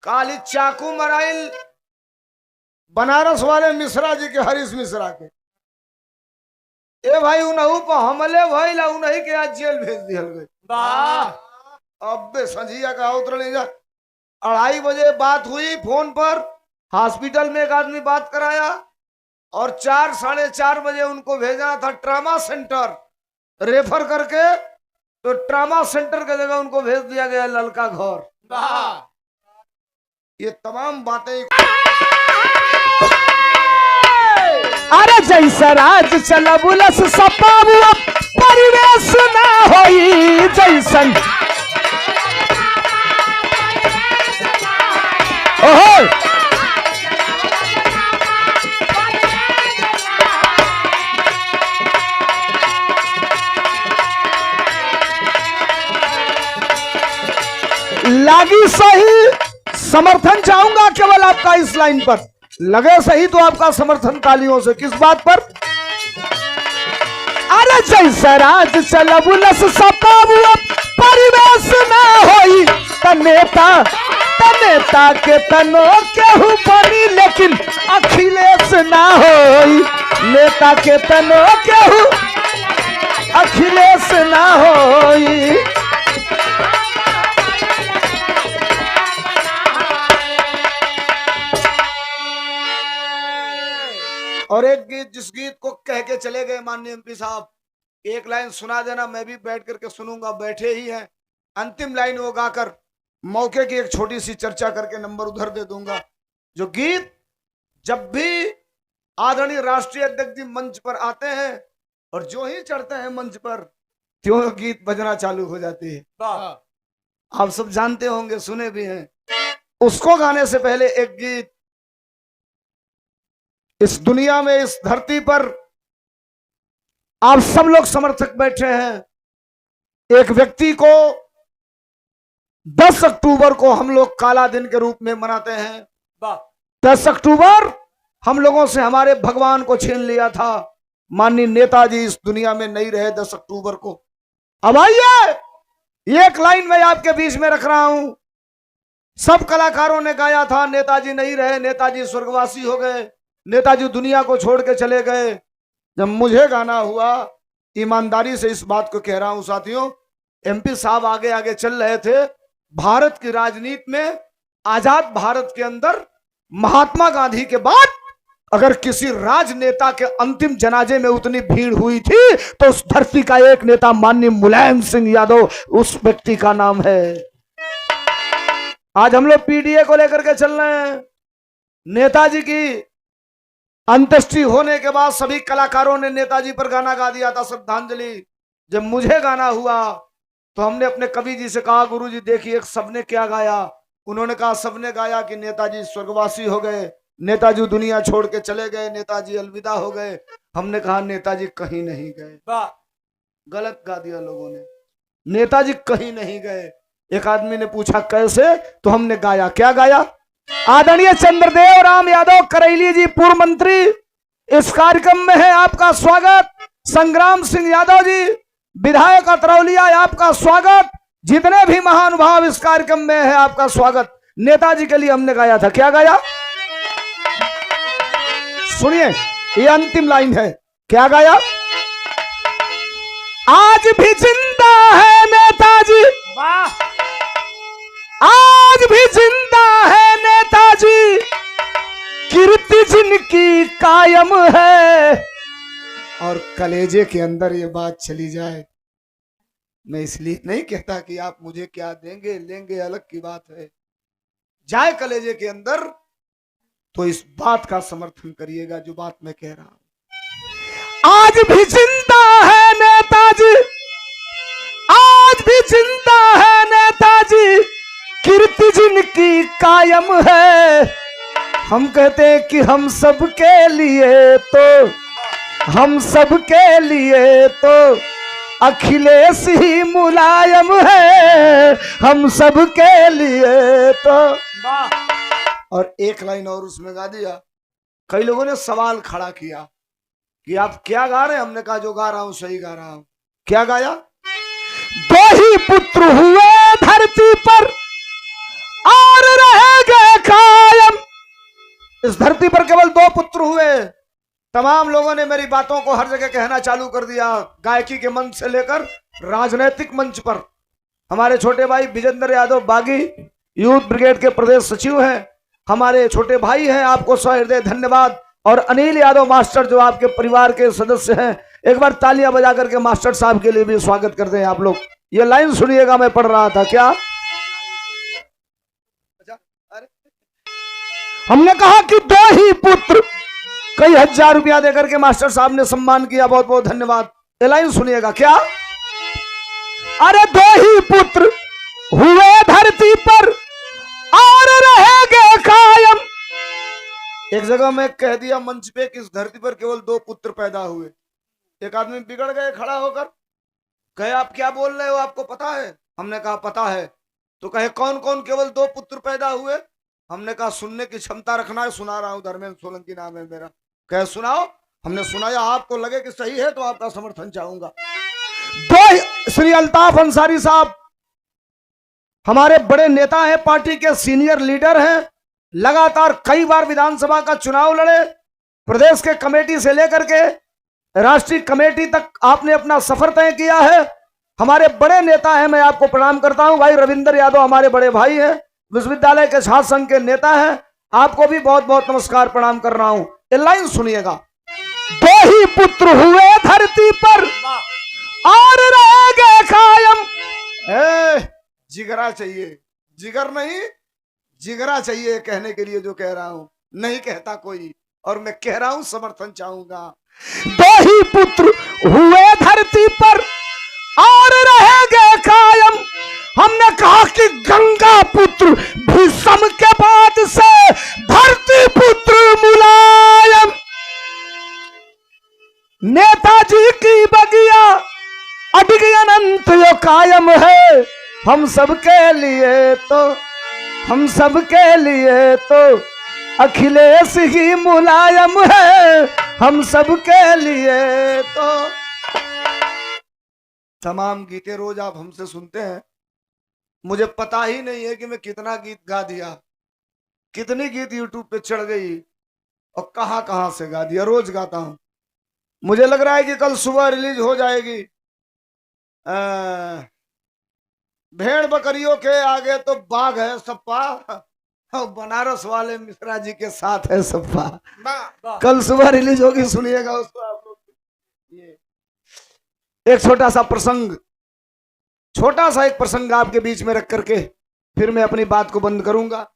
काली चाकू मराइल बनारस वाले मिश्रा जी के, हरीश मिश्रा के। ए भाई उनहु पर हमले भइल, उन्हीं के आज जेल भेज दिया गई। अब संझिया का उतर 2:30 बजे बात हुई फोन पर, हॉस्पिटल में एक आदमी बात कराया और 4 साढ़े 4 बजे उनको भेजना था ट्रामा सेंटर रेफर करके, तो ट्रामा सेंटर की जगह उनको भेज दिया गया ललका घर। ये तमाम बातें। अरे जैसा राज चला बुलस सपाबू परिवेश ना होई जैसन। ओहो लागी सही समर्थन चाहूंगा केवल आपका इस लाइन पर, लगे सही तो आपका समर्थन तालियों से। किस बात पर? अरे जैसा राज चला बुलस सपाबू परिवेश ना होई नेता के तनो केहू बनी लेकिन अखिलेश ना होई। नेता के तनो केहू अखिलेश ना होई। और एक गीत, जिस गीत को कह के चले गए माननीय एमपी साहब, एक लाइन सुना देना, मैं भी बैठ करके सुनूंगा, बैठे ही हैं। अंतिम लाइन वो गाकर मौके की एक छोटी सी चर्चा करके नंबर उधर दे दूंगा। जो गीत जब भी आदरणीय राष्ट्रीय अध्यक्ष जी मंच पर आते हैं और जो ही चढ़ते हैं मंच पर, त्यों गीत बजना चालू हो जाती है। आप सब जानते होंगे, सुने भी हैं। उसको गाने से पहले एक गीत, इस दुनिया में, इस धरती पर आप सब लोग समर्थक बैठे हैं। एक व्यक्ति को 10 अक्टूबर को हम लोग काला दिन के रूप में मनाते हैं। 10 अक्टूबर हम लोगों से हमारे भगवान को छीन लिया था। माननीय नेताजी इस दुनिया में नहीं रहे 10 अक्टूबर को। अब आइए एक लाइन में आपके बीच में रख रहा हूं। सब कलाकारों ने गाया था नेताजी नहीं रहे, नेताजी स्वर्गवासी हो गए, नेताजी दुनिया को छोड़ के चले गए। जब मुझे गाना हुआ, ईमानदारी से इस बात को कह रहा हूं साथियों, एमपी साहब आगे आगे चल रहे थे। भारत की राजनीति में, आजाद भारत के अंदर महात्मा गांधी के बाद अगर किसी राजनेता के अंतिम जनाजे में उतनी भीड़ हुई थी तो उस धरती का एक नेता माननीय मुलायम सिंह यादव, उस व्यक्ति का नाम है। आज हम लोग पीडीए को लेकर के चल रहे हैं। नेताजी की अंत्येष्टि होने के बाद सभी कलाकारों ने नेताजी पर गाना गा दिया था, श्रद्धांजलि। जब मुझे गाना हुआ तो हमने अपने कवि जी से कहा, गुरुजी देखिए सबने क्या गाया। उन्होंने कहा सबने गाया कि नेताजी स्वर्गवासी हो गए, नेताजी दुनिया छोड़ के चले गए, नेताजी अलविदा हो गए। हमने कहा नेताजी कहीं नहीं गए। गलत गा दिया लोगों ने, नेताजी कहीं नहीं गए। एक आदमी ने पूछा कैसे, तो हमने गाया। क्या गाया? आदरणीय चंद्रदेव राम यादव करैली जी पूर्व मंत्री इस कार्यक्रम में है, आपका स्वागत। संग्राम सिंह यादव जी विधायक अतरौलिया, आपका स्वागत। जितने भी महानुभाव इस कार्यक्रम में है, आपका स्वागत। नेताजी के लिए हमने गाया था। क्या गाया? सुनिए, ये अंतिम लाइन है। क्या गाया? आज भी जिंदा है नेताजी, आज भी जिंदा है नेताजी, कीर्ति जिनकी कायम है। और कलेजे के अंदर ये बात चली जाए, मैं इसलिए नहीं कहता कि आप मुझे क्या देंगे लेंगे, अलग की बात है। जाए कलेजे के अंदर तो इस बात का समर्थन करिएगा जो बात मैं कह रहा हूं। आज भी जिंदा है नेताजी, आज भी जिंदा है नेताजी, कीर्ति जिनकी कायम है। हम कहते हैं कि हम सब के लिए तो, हम सब के लिए तो अखिलेश ही मुलायम है, हम सब के लिए तो। और एक लाइन और उसमें गा दिया। कई लोगों ने सवाल खड़ा किया कि आप क्या गा रहे हैं। हमने कहा जो गा रहा हूं सही गा रहा हूं। क्या गाया? दो ही पुत्र हुए धरती पर और रह गए इस धरती पर केवल 2 पुत्र हुए। तमाम लोगों ने मेरी बातों को हर जगह कहना चालू कर दिया, गायकी के मंच से लेकर राजनीतिक मंच पर। हमारे छोटे भाई विजेंद्र यादव बागी यूथ ब्रिगेड के प्रदेश सचिव हैं, हमारे छोटे भाई हैं, आपको सहृदय धन्यवाद। और अनिल यादव मास्टर जो आपके परिवार के सदस्य हैं, एक बार तालियां बजा करके मास्टर साहब के लिए भी स्वागत करते हैं आप लोग। ये लाइन सुनिएगा, मैं पढ़ रहा था। क्या हमने कहा कि 2 ही पुत्र, कई हजार रुपया देकर के मास्टर साहब ने सम्मान किया, बहुत बहुत धन्यवाद। ये लाइन सुनिएगा। क्या अरे 2 ही पुत्र हुए धरती पर और रहेंगे कायम। एक जगह मैं कह दिया मंच पे कि इस धरती पर केवल 2 पुत्र पैदा हुए। एक आदमी बिगड़ गए खड़ा होकर, कहे आप क्या बोल रहे हो, आपको पता है? हमने कहा पता है। तो कहे कौन कौन केवल 2 पुत्र पैदा हुए? हमने कहा सुनने की क्षमता रखना है, सुना रहा हूं, धर्मेंद्र सोलंकी नाम है मेरा। कहे सुनाओ। हमने सुनाया, आपको लगे कि सही है तो आपका समर्थन चाहूंगा। 2 श्री अल्ताफ अंसारी साहब हमारे बड़े नेता हैं, पार्टी के सीनियर लीडर हैं, लगातार कई बार विधानसभा का चुनाव लड़े, प्रदेश के कमेटी से लेकर के राष्ट्रीय कमेटी तक आपने अपना सफर तय किया है। हमारे बड़े नेता हैं, मैं आपको प्रणाम करता हूं। भाई रविंद्र यादव हमारे बड़े भाई हैं, विश्वविद्यालय के छात्र संघ के नेता हैं, आपको भी बहुत बहुत नमस्कार प्रणाम कर रहा हूं। ये लाइन सुनिएगा। 2 ही पुत्र हुए धरती पर और रहेंगे कायम। जिगरा चाहिए, जिगर नहीं, जिगरा चाहिए कहने के लिए जो कह रहा हूं, नहीं कहता कोई, और मैं कह रहा हूं, समर्थन चाहूंगा। 2 ही पुत्र हुए धरती पर और रहेंगे कायम। हमने कहा कि गंगा पुत्र भीष्म के बाद से धरती पुत्र मुलायम। नेताजी की बगिया अडिग अनंत यो कायम है। हम सबके लिए तो, हम सबके लिए तो अखिलेश ही मुलायम है। हम सबके लिए तो। तमाम गीतें रोज आप हमसे सुनते हैं, मुझे पता ही नहीं है कि मैं कितना गीत गा दिया, कितनी गीत यूट्यूब पे चढ़ गई और कहां कहां से गा दिया। रोज गाता हूं। मुझे लग रहा है कि कल सुबह रिलीज हो जाएगी। भेड़ बकरियों के आगे तो बाघ है सप्पा, बनारस वाले मिश्रा जी के साथ है सप्पा। कल सुबह रिलीज होगी, सुनिएगा उसको आप लोग। ये एक छोटा सा प्रसंग, छोटा सा एक प्रसंग आपके बीच में रख करके फिर मैं अपनी बात को बंद करूंगा।